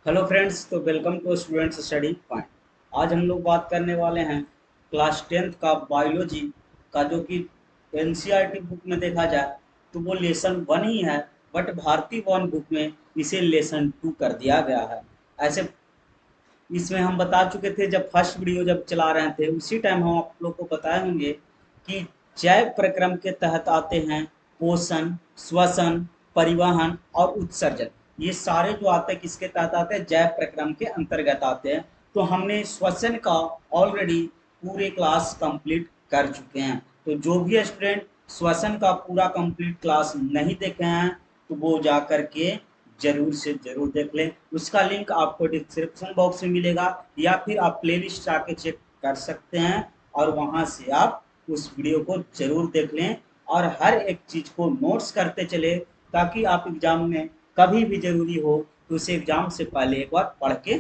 Hello friends, तो welcome to students study point. आज हम लोग बात करने वाले हैं क्लास टेंथ का बायोलॉजी का, जो कि एनसीईआरटी बुक में देखा जाए तो वो लेसन वन ही है, बट भारतीय वन बुक में इसे लेसन टू कर दिया गया है। ऐसे इसमें हम बता चुके थे, जब फर्स्ट वीडियो जब चला रहे थे उसी टाइम हम आप लोग को बताए होंगे कि जैव प्रक्रम के तहत आते हैं पोषण, श्वसन, परिवहन और उत्सर्जन। ये सारे जो आते हैं किसके तहत आते हैं? जैव प्रक्रम के अंतर्गत आते हैं। तो हमने श्वसन का ऑलरेडी पूरे क्लास कंप्लीट कर चुके हैं। तो जो भी स्टूडेंट श्वसन का पूरा कंप्लीट क्लास नहीं देखे हैं तो वो जा करके जरूर से जरूर देख लें। उसका लिंक आपको डिस्क्रिप्शन बॉक्स में मिलेगा, या फिर आप प्लेलिस्ट आके चेक कर सकते हैं और वहां से आप उस वीडियो को जरूर देख लें और हर एक चीज को नोट्स करते चले, ताकि आप एग्जाम में कभी भी जरूरी हो तो उसे एग्जाम से पहले एक बार पढ़ के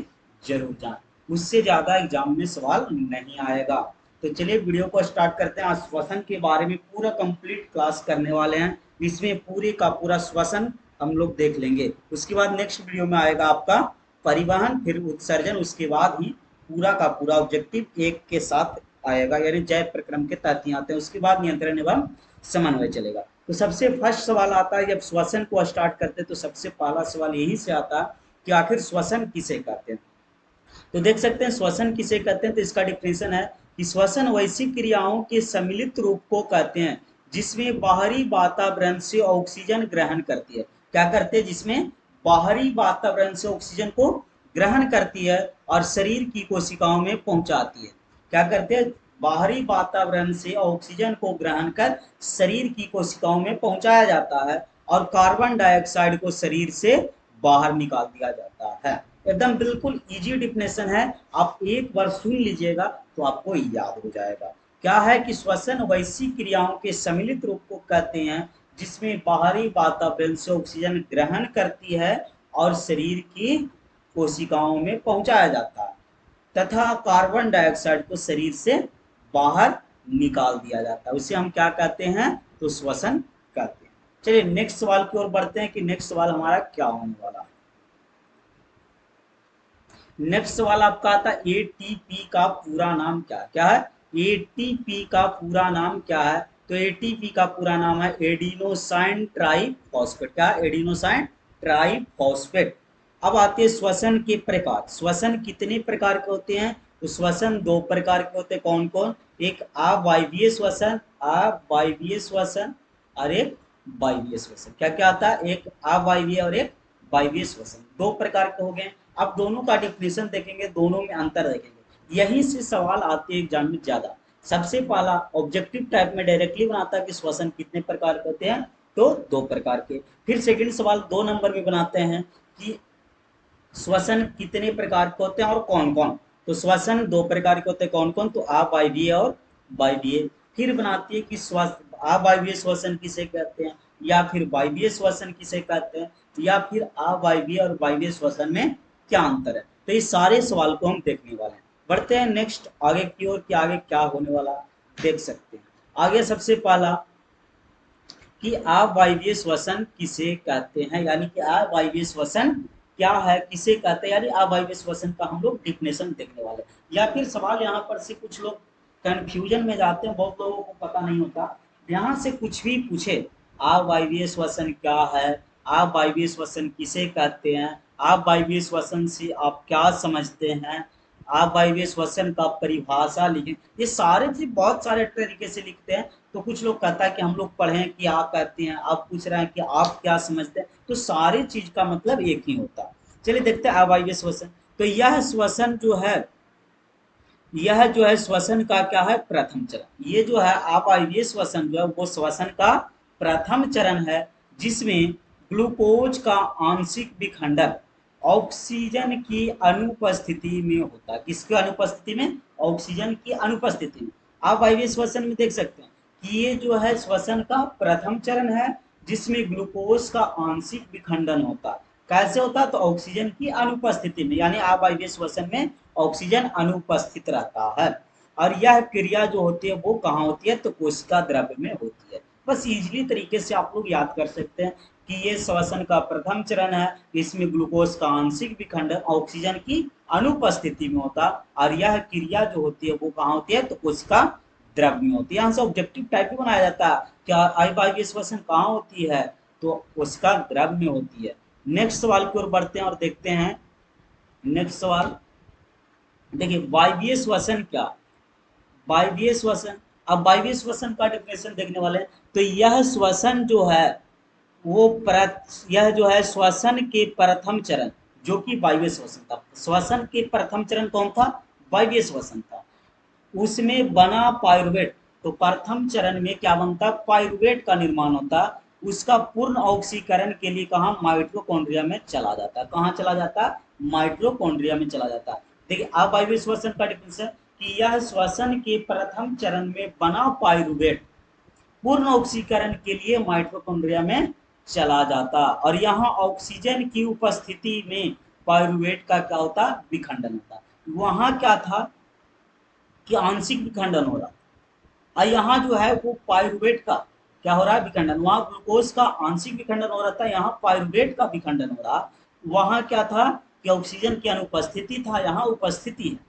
जरूर जाएं। उससे ज़्यादा एग्जाम में सवाल नहीं आएगा। तो चलिए वीडियो को स्टार्ट करते हैं। आज श्वसन के बारे में पूरा कंप्लीट क्लास करने वाले हैं। इसमें पूरे का पूरा श्वसन हम लोग देख लेंगे। उसके बाद नेक्स्ट वीडियो में आएगा आपका परिवहन, फिर उत्सर्जन, उसके बाद ही पूरा का पूरा ऑब्जेक्टिव एक के साथ आएगा, यानी जैव प्रक्रम के तहत ही आते हैं। उसके बाद नियंत्रण एवं समन्वय चलेगा। तो सबसे फर्स्ट सवाल आता है, जब श्वसन को स्टार्ट करते हैं तो सबसे पहला सवाल यही से आता है कि आखिर श्वसन किसे कहते हैं। तो देख सकते हैं श्वसन किसे कहते हैं। तो इसका डिफिनेशन है कि श्वसन वैसी क्रियाओं के सम्मिलित रूप को कहते हैं जिसमें बाहरी वातावरण से ऑक्सीजन ग्रहण करती है। क्या करते हैं? जिसमें बाहरी वातावरण से ऑक्सीजन को ग्रहण करती है और शरीर की कोशिकाओं में पहुंचाती है। क्या करते हैं? बाहरी वातावरण से ऑक्सीजन को ग्रहण कर शरीर की कोशिकाओं में पहुंचाया जाता है और कार्बन डाइऑक्साइड को शरीर से बाहर निकाल दिया जाता है। एकदम बिल्कुल इजी डिफिनेशन है। आप एक बार सुन लीजिएगा तो आपको याद हो जाएगा। क्या है कि श्वसन वैसी क्रियाओं के सम्मिलित रूप को कहते हैं जिसमें बाहरी वातावरण से ऑक्सीजन ग्रहण करती है और शरीर की कोशिकाओं में पहुंचाया जाता है तथा कार्बन डाइऑक्साइड को शरीर से बाहर निकाल दिया जाता है। उसे हम क्या कहते हैं? तो श्वसन कहते हैं। चलिए नेक्स्ट सवाल की ओर बढ़ते हैं कि नेक्स्ट सवाल हमारा क्या होने वाला है। नेक्स्ट सवाल आपका आता है एटीपी का पूरा नाम क्या क्या है? एटीपी का पूरा नाम क्या है? तो एटीपी का पूरा नाम है एडिनोसाइन ट्राइफॉस्फेट। क्या? Adenosine triphosphate. अब आते हैं श्वसन के प्रकार। श्वसन कितने प्रकार के होते हैं? तो श्वसन दो प्रकार के होते हैं। कौन कौन? एक अवायवीय श्वसन, अवायवीय श्वसन और एक वायवीय श्वसन। क्या क्या आता है? एक अवायवीय और एक वायवीय श्वसन, दो प्रकार के हो गए। अब दोनों का डिफिनेशन देखेंगे, दोनों में अंतर देखेंगे। यहीं से सवाल आते हैं एग्जाम में ज्यादा। सबसे पहला ऑब्जेक्टिव टाइप में डायरेक्टली बनाता है कि श्वसन कितने प्रकार के होते हैं, तो दो प्रकार के। फिर सेकंड सवाल 2 नंबर में बनाते हैं कि श्वसन कितने प्रकार के होते हैं और कौन कौन। तो श्वसन दो प्रकार के होते हैं। कौन कौन? तो अवायवीय और वायवीय। फिर बनाती है कि अवायवीय श्वसन किसे कहते हैं, या फिर वायवीय श्वसन किसे कहते हैं, या फिर अवायवीय और वायवीय श्वसन में क्या अंतर है। तो ये सारे सवाल को हम देखने वाले हैं। बढ़ते हैं नेक्स्ट आगे की ओर कि आगे क्या होने वाला देख सकते हैं। आगे सबसे पहला कि अवायवीय श्वसन किसे कहते हैं, यानी कि अवायवीय श्वसन क्या है, किसे कहते हैं, यानी अवायवीय श्वसन का हम लोग डिफिनेशन देखने वाले हैं। या फिर सवाल यहाँ पर से कुछ लोग कंफ्यूजन में जाते हैं, बहुत लोगों को पता नहीं होता। यहाँ से कुछ भी पूछे, अवायवीय श्वसन क्या है, अवायवीय श्वसन किसे कहते हैं, अवायवीय श्वसन से आप क्या समझते हैं, अवायवीय श्वसन का परिभाषा लिखें। ये सारे चीज बहुत सारे तरीके से लिखते हैं। तो कुछ लोग कहता है कि हम लोग पढ़ें कि आप कहते हैं, आप पूछ रहे हैं कि आप क्या समझते हैं। तो सारी चीज का मतलब एक ही होता है। चलिए देखते हैं अवायवीय श्वसन। तो यह श्वसन जो है, यह जो है श्वसन का क्या है? प्रथम चरण। ये जो है अवायवीय श्वसन जो है वो श्वसन का प्रथम चरण है, जिसमें ग्लूकोज का आंशिक विखंडन ऑक्सीजन की अनुपस्थिति में होता है। किसकी अनुपस्थिति में? ऑक्सीजन की अनुपस्थिति में। अवायवीय श्वसन में देख सकते हैं कि ये जो है श्वसन का प्रथम चरण है, जिसमें ग्लूकोज का आंशिक विखंडन होता है। कैसे होता है? तो ऑक्सीजन की अनुपस्थिति में, यानी अवायवीय श्वसन में ऑक्सीजन अनुपस्थित रहता है। और यह क्रिया जो होती है वो कहाँ होती है? तो कोशिका द्रव्य में होती है। बस इजली तरीके से आप लोग याद कर सकते हैं। कि ये श्वसन का प्रथम चरण है, इसमें ग्लूकोज का आंशिक विखंडन ऑक्सीजन की अनुपस्थिति में होता, और यह क्रिया जो होती है वो कहाँ होती है, तो कोशिका द्रव में होती है। यहाँ से ऑब्जेक्टिव टाइप भी बनाया जाता है क्या अवायवीय श्वसन कहाँ होती है, तो कोशिका द्रव में होती है। नेक्स्ट सवाल की ओर बढ़ते हैं और देखते हैं नेक्स्ट सवाल। देखिए वायवीय श्वसन क्या, वायवीय श्वसन, अब वायवीय श्वसन का डेफिनेशन देखने वाले हैं। तो यह श्वसन जो है वो यह जो है श्वसन के प्रथम चरण, जो कि वायवीय श्वसन था। श्वसन के प्रथम चरण कौन था, वायवीय श्वसन था। उसमें बना पायरुवेट, तो प्रथम चरण में क्या बनता, पायरुवेट का निर्माण होता। उसका पूर्ण ऑक्सीकरण के लिए कहा, माइटोकॉन्ड्रिया में चला जाता। कहाँ चला जाता, माइटोकॉन्ड्रिया में चला जाता। देखिए अब वायवीय श्वसन का डिफिनेशन कि यह श्वसन के प्रथम चरण में बना पायरुवेट पूर्ण ऑक्सीकरण के लिए माइटोकॉन्ड्रिया में चला जाता, और यहाँ ऑक्सीजन की उपस्थिति में पायरुवेट का क्या होता, विखंडन होता। वहां क्या था कि आंशिक विखंडन हो रहा, और यहाँ जो है वो पायरुवेट का क्या हो रहा है, विखंडन। वहां ग्लूकोज का आंशिक विखंडन हो रहा था, यहाँ पायरुवेट का विखंडन हो रहा। वहां क्या था कि ऑक्सीजन की अनुपस्थिति था, यहाँ उपस्थिति है।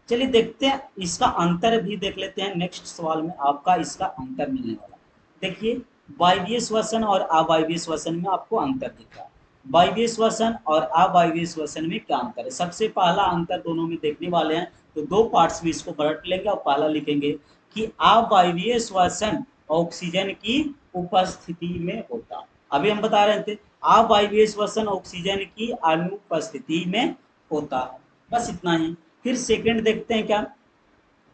चलिए देखते हैं इसका अंतर भी देख लेते हैं। नेक्स्ट सवाल में आपका इसका अंतर मिलने वाला। देखिए वायवीय श्वसन और अवायवीय श्वसन में आपको अंतर दिख रहा है। वायवीय श्वसन और अवायवीय श्वसन में क्या अंतर है, सबसे पहला अंतर दोनों में देखने वाले हैं। तो दो पार्ट्स में इसको बांट लेंगे और पहला लिखेंगे कि अवायवीय श्वसन ऑक्सीजन की उपस्थिति में होता। अभी हम बता रहे थे अवायवीय श्वसन ऑक्सीजन की अनुपस्थिति में होता है, बस इतना ही। फिर सेकंड देखते हैं क्या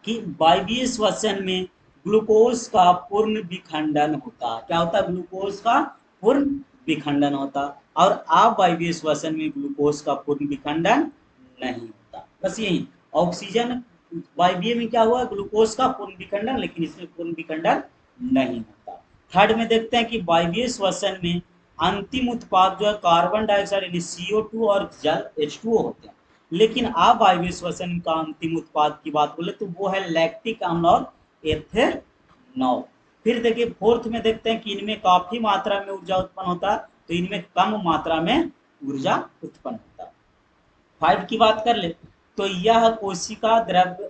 कि वायवीय श्वसन में ग्लूकोज का पूर्ण विखंडन होता। क्या होता, ग्लूकोज का पूर्ण विखंडन होता, और अवायवीय श्वसन में ग्लूकोज का पूर्ण विखंडन नहीं होता। बस यही, ऑक्सीजन वायवीय में क्या हुआ, ग्लूकोज का पूर्ण विखंडन, लेकिन इसमें पूर्ण विखंडन नहीं होता। थर्ड में देखते हैं कि वायवीय श्वसन में अंतिम उत्पाद जो है कार्बन डाइऑक्साइड यानी CO2 और जल H2O होते हैं, लेकिन अवायवीय श्वसन का अंतिम उत्पाद की बात बोले तो वो है लैक्टिक अम्ल और एथेनॉल। फिर देखिए फोर्थ में देखते हैं कि इनमें काफी मात्रा में ऊर्जा उत्पन्न होता है, तो इनमें कम मात्रा में ऊर्जा उत्पन्न होता है। 5 की बात कर ले तो यह कोशिका द्रव्य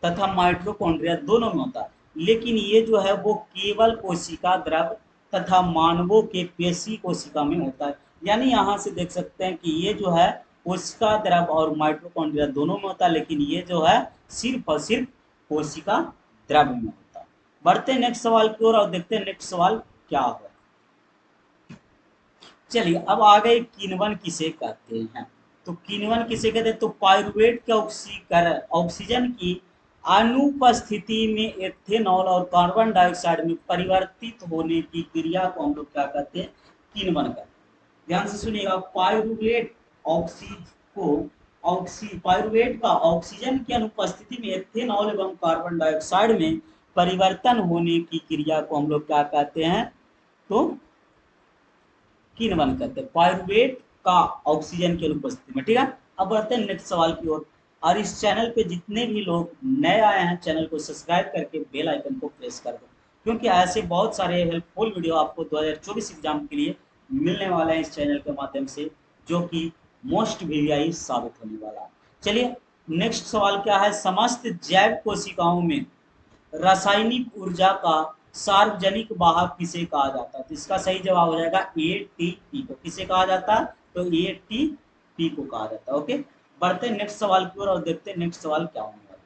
तथा माइटोकॉन्ड्रिया दोनों में होता है, लेकिन ये जो है वो केवल कोशिका द्रव्य तथा मानवों के पेशी कोशिका में होता है। यानी यहाँ से देख सकते हैं कि ये जो है कोशिका द्रव्य और माइटोकॉन्ड्रिया दोनों में होता है, लेकिन ये जो है सिर्फ और सिर्फ कोशिका द्रव्य में होता है। बढ़ते हैं नेक्स्ट सवाल की ओर और देखते हैं नेक्स्ट सवाल क्या है। चलिए अब आ गए किण्वन किसे कहते हैं। तो किण्वन किसे कहते हैं, तो पायरुवेट के ऑक्सीजन की अनुपस्थिति में एथेनॉल और कार्बन डाइऑक्साइड में परिवर्तित होने की क्रिया को हम लोग क्या कहते हैं, किण्वन कहते हैं। ध्यान से सुनिएगा, पायरुवेट पायरुवेट का ऑक्सीजन की अनुपस्थिति में एथेनॉल एवं कार्बन डाइऑक्साइड में परिवर्तन होने की क्रिया को हम लोग क्या कहते हैं, तो किण्वन कहते हैं, पायरुवेट का ऑक्सीजन की अनुपस्थिति में। ठीक है, अब बढ़ते हैं नेक्स्ट सवाल की ओर। और इस चैनल पे जितने भी लोग नए आए हैं चैनल को सब्सक्राइब करके बेल आइकन को प्रेस कर दो, क्योंकि ऐसे बहुत सारे हेल्पफुल वीडियो आपको 2024 एग्जाम के लिए मिलने वाले हैं इस चैनल के माध्यम से, जो कि मोस्ट वीआई साबित होने वाला है। चलिए नेक्स्ट सवाल क्या है, समस्त जैव कोशिकाओं में रासायनिक ऊर्जा का सार्वजनिक वाहक किसे कहा जाता है। तो इसका सही जवाब हो जाएगा एटीपी को। किसे कहा जाता है, तो एटीपी को कहा जाता है। ओके, बढ़ते हैं नेक्स्ट सवाल की ओर और देखते हैं नेक्स्ट सवाल क्या होने वाला।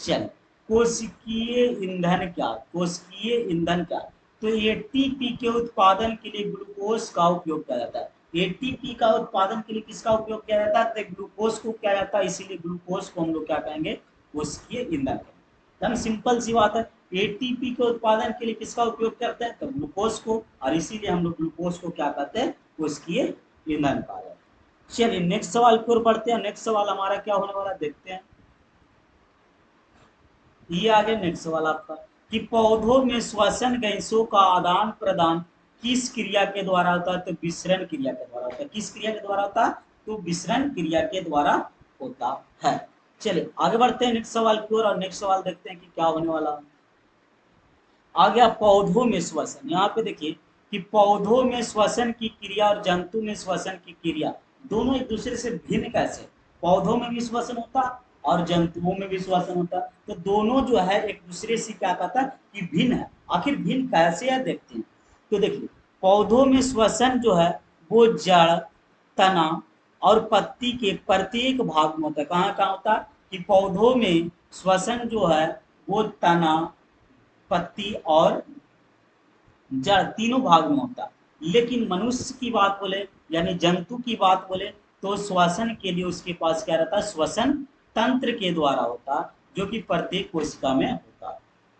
चलिए कोशिकीय ईंधन क्या, कोशिकीय ईंधन क्या, तो एटीपी के उत्पादन के लिए ग्लूकोज का उपयोग किया जाता है। एटीपी का उत्पादन के लिए किसका उपयोग किया जाता है, तो ग्लूकोज को किया जाता है, इसीलिए ग्लूकोज को हम लोग क्या कहेंगे, कोशिकीय ईंधन। एकदम सिंपल सी बात है, एटीपी के उत्पादन के लिए किसका उपयोग करते हैं, तो ग्लूकोज को, और इसीलिए हम लोग ग्लूकोज को क्या कहते हैं, कोशिकीय ईंधन कहा जाता है। चलिए नेक्स्ट सवाल की ओर बढ़ते हैं। नेक्स्ट सवाल हमारा क्या होने वाला देखते हैं। ये आगे नेक्स्ट सवाल आपका कि पौधों में श्वसन गैसों का आदान प्रदान किस क्रिया के द्वारा होता है, तो विसरण क्रिया के द्वारा होता है। किस क्रिया के द्वारा होता है, तो विसरण क्रिया के द्वारा होता है। चलिए आगे बढ़ते हैं नेक्स्ट सवाल की ओर और नेक्स्ट सवाल देखते हैं कि क्या होने वाला। आ गया पौधों में श्वसन। यहाँ पे देखिए कि पौधों में श्वसन की क्रिया और जंतु में श्वसन की क्रिया दोनों एक दूसरे से भिन्न कैसे? पौधों में भी श्वसन होता और जंतुओं में भी श्वसन होता, तो दोनों जो है एक दूसरे से क्या कहता है कि भिन्न है। आखिर भिन्न कैसे है देखते हैं। तो देखिए, पौधों में श्वसन जो है वो जड़, तना और पत्ती के प्रत्येक भाग में होता है। कहाँ कहाँ होता है कि पौधों में श्वसन जो है वो तना, पत्ती और जड़ तीनों भाग में होता है। लेकिन मनुष्य की बात बोले यानी जंतु की बात बोले तो श्वसन के लिए उसके पास क्या रहता है, श्वसन तंत्र के द्वारा होता, जो कि प्रत्येक कोशिका में होता।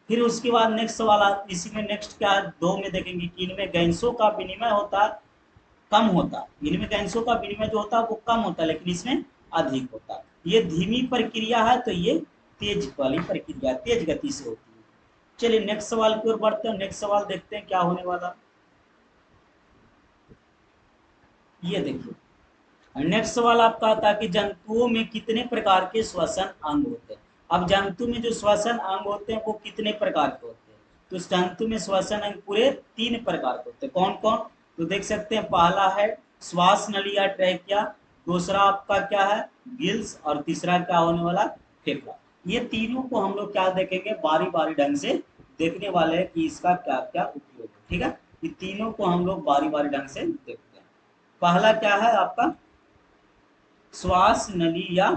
फिर उसके बाद नेक्स्ट सवाल, इसी में नेक्स्ट क्या है, दो में देखेंगे कि इनमें गैसों का विनिमय होता कम होता, इनमें गैसों का विनिमय जो होता है वो कम होता है, लेकिन इसमें अधिक होता है। ये धीमी प्रक्रिया है तो ये तेज वाली प्रक्रिया, तेज गति से होती है। चलिए नेक्स्ट सवाल की ओर बढ़ते हैं। नेक्स्ट सवाल देखते हैं क्या होने वाला। ये देखिए, नेक्स्ट सवाल आपका आता है कि जंतुओं में कितने प्रकार के श्वसन अंग होते हैं। अब जंतु में जो श्वसन अंग होते हैं वो कितने प्रकार के होते हैं, तो जंतु में श्वसन अंग पूरे 3 प्रकार के होते हैं। कौन कौन, तो देख सकते हैं, पहला है श्वास नली या ट्रैकिया, दूसरा आपका क्या है गिल्स, और तीसरा क्या होने वाला फेफड़ा। ये तीनों को हम लोग क्या देखेंगे, बारी बारी ढंग से देखने वाले हैं कि इसका क्या क्या उपयोग है। ठीक है, ये तीनों को हम लोग बारी बारी ढंग से देखते हैं। पहला क्या है आपका श्वास नली या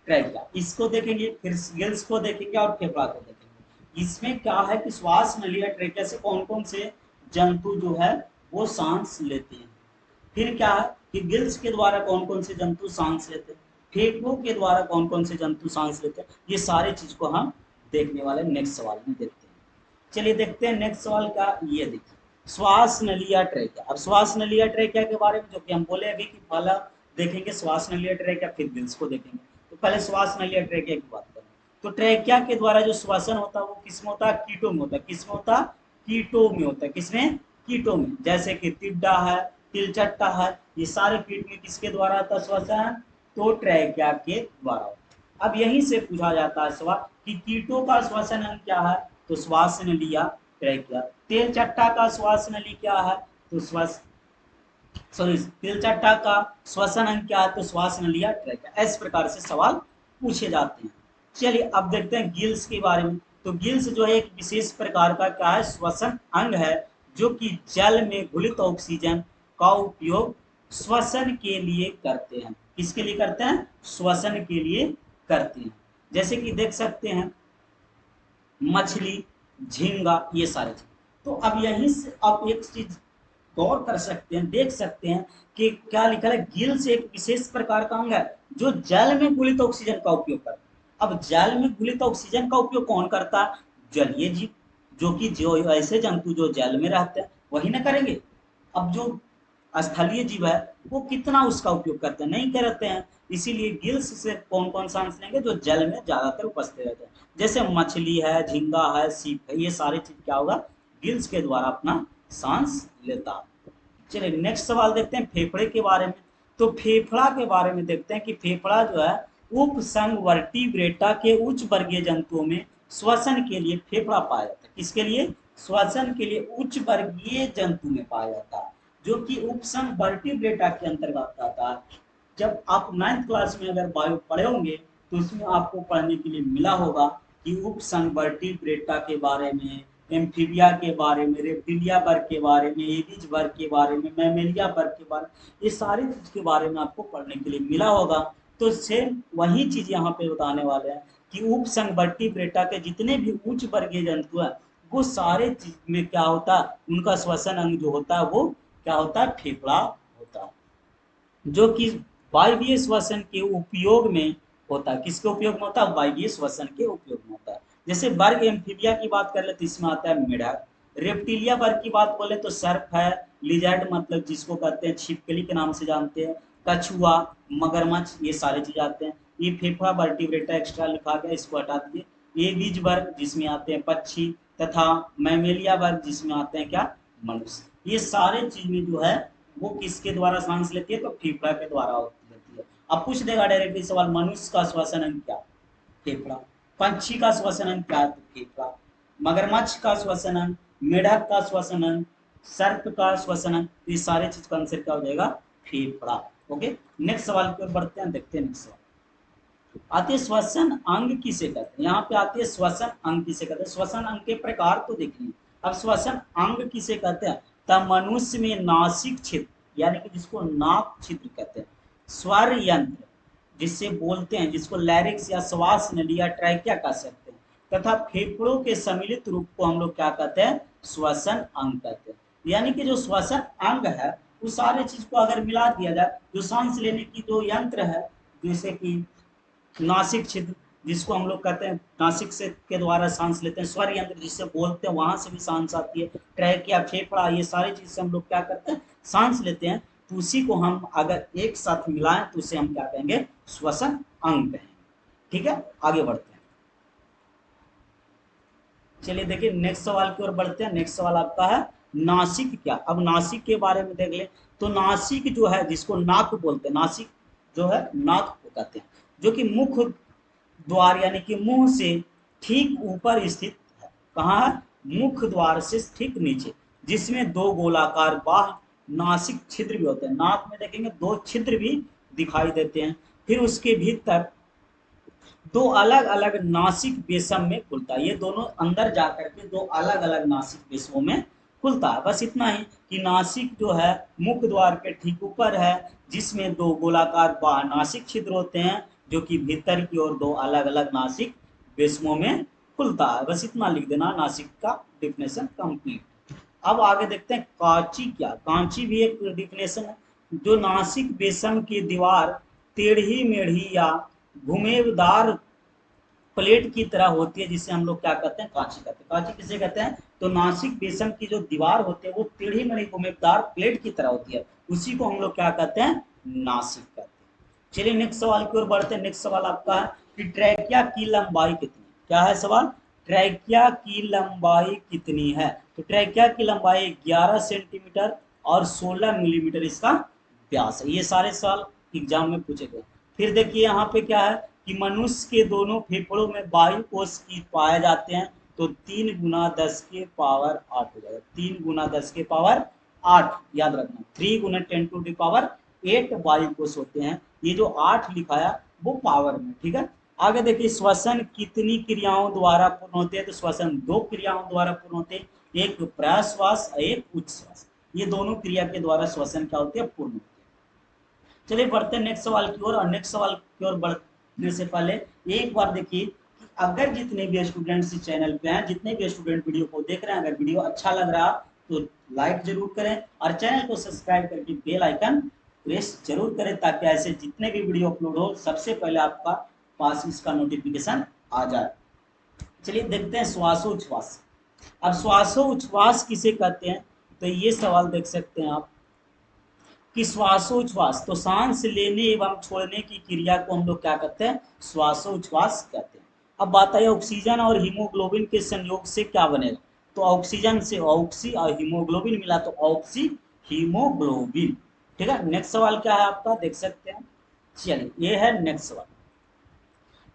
ट्रैकिया, इसको देखेंगे, फिर गिल्स को देखेंगे और फेफड़ा को देखेंगे। इसमें क्या है कि श्वास नली या ट्रैकिया से कौन कौन से जंतु जो है वो सांस लेते हैं। फिर क्या है कि गिल्स के द्वारा कौन कौन से जंतु सांस लेते हैं, फेफड़ों के द्वारा कौन कौन से जंतु सांस लेते हैं। ये सारे चीज को हम देखने वाले नेक्स्ट सवाल में देखते हैं। चलिए देखते हैं नेक्स्ट सवाल का। ये देखिए, श्वास नली या ट्रैकिया। अब श्वास नली या ट्रैकिया के बारे में जो कि हम बोले अभी कि पहला देखेंगे श्वास नली या ट्रैकिया, फिर गिल्स को देखेंगे। तो पहले श्वास नली या ट्रैकिया की बात करें तो ट्रैकिया के द्वारा जो श्वसन होता है वो किसमें होता है, कीटों में होता है। किसमें होता है, कीटों में होता है। किसमें, कीटों में। जैसे कि टिड्डा है, तिलचट्टा है, ये सारे कीट में किसके द्वारा होता है श्वसन, तो ट्रैकिया के द्वारा होता है। अब यहीं से पूछा जाता है सवाल कि कीटों का श्वसन अंग क्या है, तो श्वास नली या ट्रैकिया। तेलचट्टा का श्वास नली क्या है, तो श्वास सॉरी तिलचट्टा का श्वसन अंग क्या है, तो श्वास नली या ट्रैकिया। इस प्रकार से सवाल पूछे जाते हैं। चलिए अब देखते हैं गिल्स के बारे में। तो गिल्स जो है एक विशेष प्रकार का क्या है, श्वसन अंग है, जो कि जल में घुलित ऑक्सीजन का उपयोग श्वसन के लिए करते हैं। किसके लिए करते हैं, श्वसन के लिए करते हैं। जैसे कि देख सकते हैं मछली, झींगा, ये सारे चीज। तो अब यहीं से आप एक चीज गौर कर सकते हैं, देख सकते हैं कि क्या लिखा है, गिल्स एक विशेष प्रकार का अंग है जो जल में घुलित ऑक्सीजन का उपयोग करता है। अब जल में घुलित ऑक्सीजन का उपयोग कौन करता है, जलीय जीव, जो कि जो ऐसे जंतु जो जल में रहते हैं वही ना करेंगे। अब जो स्थलीय जीव है वो कितना उसका उपयोग करते हैं, नहीं करते हैं। इसीलिए गिल्स से कौन कौन सांस लेंगे, जो जल में ज्यादातर उपस्थित रहते हैं। जैसे मछली है, झींगा है, सीप है, ये सारी चीज क्या होगा, गिल्स के द्वारा अपना सांस लेता है। चलिए नेक्स्ट सवाल देखते हैं फेफड़े के बारे में। तो फेफड़ा के बारे में देखते हैं कि फेफड़ा जो है उपसंग वर्टिब्रेटा के उच्च वर्गीय जंतुओं में श्वसन के लिए फेफड़ा पाया जाता है। किसके लिए, श्वसन के लिए उच्च वर्गीय जंतु में पाया जाता है, जो कि उपसंग वर्टिब्रेटा के अंतर्गत आता है। जब आप 9th क्लास में अगर बायो पढ़े होंगे तो उसमें आपको पढ़ने के लिए मिला होगा कि उपसंग वर्टिब्रेटा के बारे में, एम्फीबिया के बारे में, रेप्टिलिया वर्ग के बारे में, एविज वर्ग के बारे में, मैमेलिया वर्ग के बारे में, ये सारी चीज के बारे में आपको पढ़ने के लिए मिला होगा। तो सेम वही चीज यहाँ पे बताने वाले हैं कि उपसंग वर्टिब्रेटा के जितने भी उच्च वर्गीय जंतु हैं वो सारे चीज में क्या होता है, उनका श्वसन अंग जो होता है वो क्या होता है, फेफड़ा होता है, जो कि वायवीय श्वसन के उपयोग में होता है। किसके उपयोग में होता है, वायवीय श्वसन के उपयोग में होता है। जैसे वर्ग एम्फीबिया की बात कर ले तो इसमें आता है मेढक। रेप्टिलिया वर्ग की बात बोले तो सर्प है, लिजर्ड मतलब जिसको कहते हैं छिपकली के नाम से जानते हैं, कछुआ, मगरमच्छ, ये सारे चीज आते हैं। ये फेफड़ा वर्टिब्रेटा एक्स्ट्रा लिखा गया, इसको हटा दिए। ये बीज वर्ग जिसमें आते हैं पक्षी, तथा मैमेलिया वर्ग जिसमें आते हैं क्या, मनुष्य। ये सारे चीज में जो है वो किसके द्वारा सांस लेती है, तो फेफड़ा के द्वारा लेती है। अब पूछ देगा डायरेक्टली सवाल, मनुष्य का श्वसन अंग क्या, फेफड़ा। पंछी का श्वसन अंग क्या है, तो फेफड़ा। मगरमच्छ का श्वसन अंग, मेढक का श्वसन अंग, सर्प का श्वसन अंग, ये सारे चीज का आंसर क्या हो जाएगा, फेफड़ा। ओके, नेक्स्ट सवाल की ओर बढ़ते हैं, देखते हैं नेक्स्ट सवाल। आते श्वसन अंग किसे कहते हैं, यहाँ पे आती है श्वसन अंग किसे कहते हैं। श्वसन अंग के प्रकार तो देखिए, अब श्वसन अंग किसे कहते हैं, तब मनुष्य में नासिक छिद्र यानी कि जिसको नाक छिद्र कहते हैं, स्वर यंत्र जिससे बोलते हैं, जिसको लैरिक्स या श्वास नली या ट्रैकिया कह सकते हैं, तथा फेफड़ों के सम्मिलित रूप को हम लोग क्या कहते हैं, श्वसन अंग कहते हैं। यानी कि जो श्वसन अंग है वो सारे चीज को अगर मिला दिया जाए, जो सांस लेने की जो यंत्र है, जैसे कि नासिक छिद्र जिसको हम लोग कहते हैं नासिक से के द्वारा सांस लेते हैं, स्वर यंत्र जिससे बोलते हैं वहां से भी सांस आती है, ट्रैकिया फेफड़ा, ये सारी चीज से हम लोग क्या करते हैं, सांस लेते हैं। तो उसी को हम अगर एक साथ मिलाएं तो उसे हम क्या कहेंगे, श्वसन अंग कहेंगे। ठीक है, आगे बढ़ते हैं। चलिए देखिए नेक्स्ट सवाल की ओर बढ़ते हैं। नेक्स्ट सवाल आपका है नासिक क्या। अब नासिक के बारे में देख ले, तो नासिक जो है जिसको नाक बोलते हैं, नासिक जो है नाक को कहते हैं, जो कि मुख द्वार यानी कि मुंह से ठीक ऊपर स्थित है। कहाँ है, मुख द्वार से ठीक नीचे, जिसमें दो गोलाकार बाह नासिक छिद्र भी होते हैं। नाक में देखेंगे दो छिद्र भी दिखाई देते हैं। फिर उसके भीतर दो अलग अलग नासिक बेसम में खुलता है, ये दोनों अंदर जाकर के दो अलग अलग नासिक बेसमों में खुलता है। बस इतना ही कि नासिक जो है मुख द्वार के ठीक ऊपर है, जिसमें दो गोलाकार बाह नासिक छिद्र होते हैं, जो कि भीतर की ओर दो अलग अलग नासिक बेसमों में खुलता है। बस इतना लिख देना, नासिक का डिफिनेशन कंप्लीट। अब आगे देखते हैं कांची क्या। कांची भी एक डिफिनेशन है, जो नासिक बेसम की दीवार टेढ़ी मेढ़ी या घुमेवदार प्लेट की तरह होती है, जिसे हम लोग क्या कहते हैं, कांची कहते हैं। कांची किसे कहते हैं, तो नासिक बेसम की जो दीवार होती है वो टेढ़ी मेढ़ी घुमेवदार प्लेट की तरह होती है, उसी को हम लोग क्या कहते हैं, नासिक कहते हैं। चलिए नेक्स्ट सवाल की ओर बढ़ते हैं। नेक्स्ट सवाल आपका है कि ट्रैकिया की लंबाई कितनी, क्या है सवाल, ट्रैकिया की लंबाई कितनी है। तो ट्रैकिया की लंबाई 11 सेंटीमीटर और 16 मिलीमीटर इसका व्यास है। ये सारे सवाल एग्जाम में पूछे गए। फिर देखिए यहाँ पे क्या है कि मनुष्य के दोनों फेफड़ों में वायु कोश की पाए जाते हैं, तो 3 गुना 10 के पावर 8 हो जाएगा। 3 गुना 10 के पावर 8 याद रखना, 3 गुना 10 टू द पावर 8 वायु कोश होते हैं। ये जो 8 लिखाया वो पावर में, ठीक है। आगे देखिए श्वसन कितनी क्रियाओं द्वारा पूर्ण होते हैं, तो श्वसन 2 क्रियाओं द्वारा पूर्ण होते हैं, एक प्रश्वास और एक उच्छ्वास। ये दोनों क्रिया के द्वारा श्वसन क्या होती है, पूर्ण होती है। चलिए बढ़ते हैं नेक्स्ट सवाल की ओर। और नेक्स्ट सवाल की ओर बढ़ने से पहले एक बार देखिए कि अगर जितने भी स्टूडेंट्स इस चैनल पे हैं, जितने भी स्टूडेंट वीडियो को देख रहे हैं, अगर वीडियो अच्छा लग रहा तो लाइक जरूर करें और चैनल को सब्सक्राइब करके बेल आइकन प्रेस जरूर करें, ताकि ऐसे जितने भी वीडियो अपलोड हो सबसे पहले आपका पास इसका नोटिफिकेशन आ जाए। चलिए देखते हैं श्वासोच्छ्वास। अब श्वासोच्छ्वास किसे कहते हैं, तो ये सवाल देख सकते हैं आप कि श्वासोच्छ्वास, तो सांस लेने एवं छोड़ने की क्रिया को हम लोग क्या कहते हैं, श्वासोच्छ्वास कहते हैं। अब बात आई ऑक्सीजन और हीमोग्लोबिन के संयोग से क्या बनेगा, तो ऑक्सीजन से ऑक्सी और हीमोग्लोबिन मिला तो ऑक्सी हीमोग्लोबिन। ठीक है, नेक्स्ट सवाल क्या है आपका, देख सकते हैं। चलिए ये है नेक्स्ट सवाल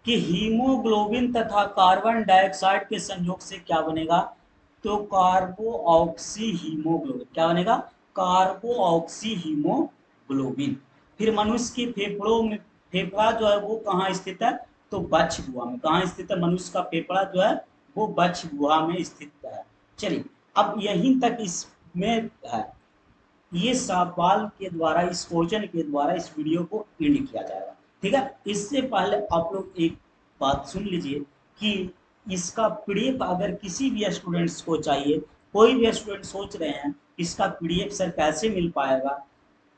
कि हीमोग्लोबिन तथा कार्बन डाइऑक्साइड के संयोग से क्या बनेगा, तो कार्बो ऑक्सी हीमोग्लोबिन। क्या बनेगा, कार्बो ऑक्सी हीमोग्लोबिन। फिर मनुष्य के फेफड़ों में, फेफड़ा जो है वो कहाँ स्थित है, तो बच्छ गुहा में। कहाँ स्थित है, मनुष्य का फेफड़ा जो है वो बच्छ गुहा में स्थित है। चलिए अब यहीं तक इसमें है, ये सवाल के द्वारा, इस क्वेश्चन के द्वारा इस वीडियो को एंड किया जाएगा। ठीक है, इससे पहले आप लोग एक बात सुन लीजिए कि इसका पीडीएफ अगर किसी भी स्टूडेंट्स को चाहिए, कोई भी स्टूडेंट सोच रहे हैं इसका पीडीएफ सर कैसे मिल पाएगा,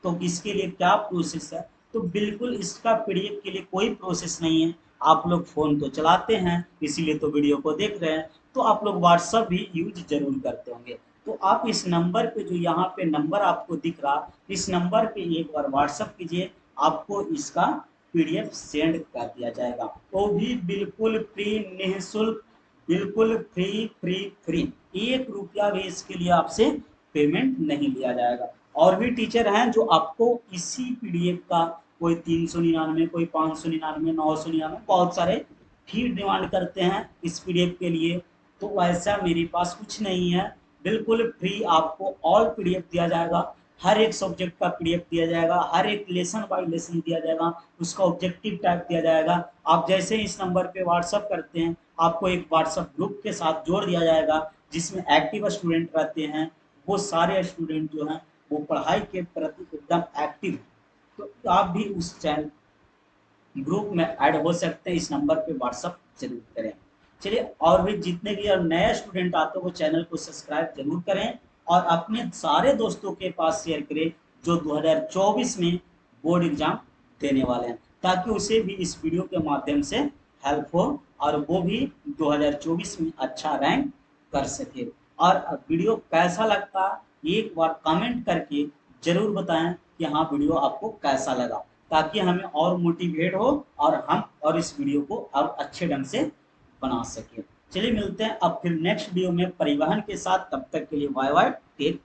तो इसके लिए क्या प्रोसेस है, तो बिल्कुल इसका पीडीएफ के लिए कोई प्रोसेस नहीं है। आप लोग फ़ोन तो चलाते हैं, इसीलिए तो वीडियो को देख रहे हैं, तो आप लोग व्हाट्सअप भी यूज जरूर करते होंगे। तो आप इस नंबर पे, जो यहाँ पे नंबर आपको दिख रहा, इस नंबर पे एक बार व्हाट्सअप कीजिए, आपको इसका पीडीएफ सेंड कर दिया जाएगा, वो भी बिल्कुल फ्री, निःशुल्क, बिल्कुल फ्री फ्री फ्री। 1 रुपया भी इसके लिए आपसे पेमेंट नहीं लिया जाएगा। और भी टीचर हैं जो आपको इसी पीडीएफ का, कोई 399, कोई 599, 999, बहुत सारे फी डिमांड करते हैं इस पीडीएफ के लिए। तो ऐसा मेरे पास कुछ नहीं है, बिल्कुल फ्री आपको ऑल पीडीएफ दिया जाएगा। हर एक सब्जेक्ट का पीडीएफ दिया जाएगा, हर एक लेसन बाय लेसन दिया जाएगा, उसका ऑब्जेक्टिव टाइप दिया जाएगा। आप जैसे इस नंबर पे व्हाट्सअप करते हैं, आपको एक व्हाट्सअप ग्रुप के साथ जोड़ दिया जाएगा जिसमें एक्टिव स्टूडेंट रहते हैं। वो सारे स्टूडेंट जो हैं वो पढ़ाई के प्रति एकदम एक्टिव हैं। तो आप भी उस चैनल ग्रुप में ऐड हो सकते हैं। इस नंबर पे व्हाट्सअप जरूर करें। चलिए, और भी जितने भी और नए स्टूडेंट आते हैं वो चैनल को सब्सक्राइब जरूर करें और अपने सारे दोस्तों के पास शेयर करें जो 2024 में बोर्ड एग्जाम देने वाले हैं, ताकि उसे भी इस वीडियो के माध्यम से हेल्प हो और वो भी 2024 में अच्छा रैंक कर सके। और वीडियो कैसा लगता एक बार कमेंट करके जरूर बताएं कि हाँ वीडियो आपको कैसा लगा, ताकि हमें और मोटिवेट हो और हम और इस वीडियो को और अच्छे ढंग से बना सके। चलिए मिलते हैं अब फिर नेक्स्ट वीडियो में परिवहन के साथ। तब तक के लिए बाय बाय, टेक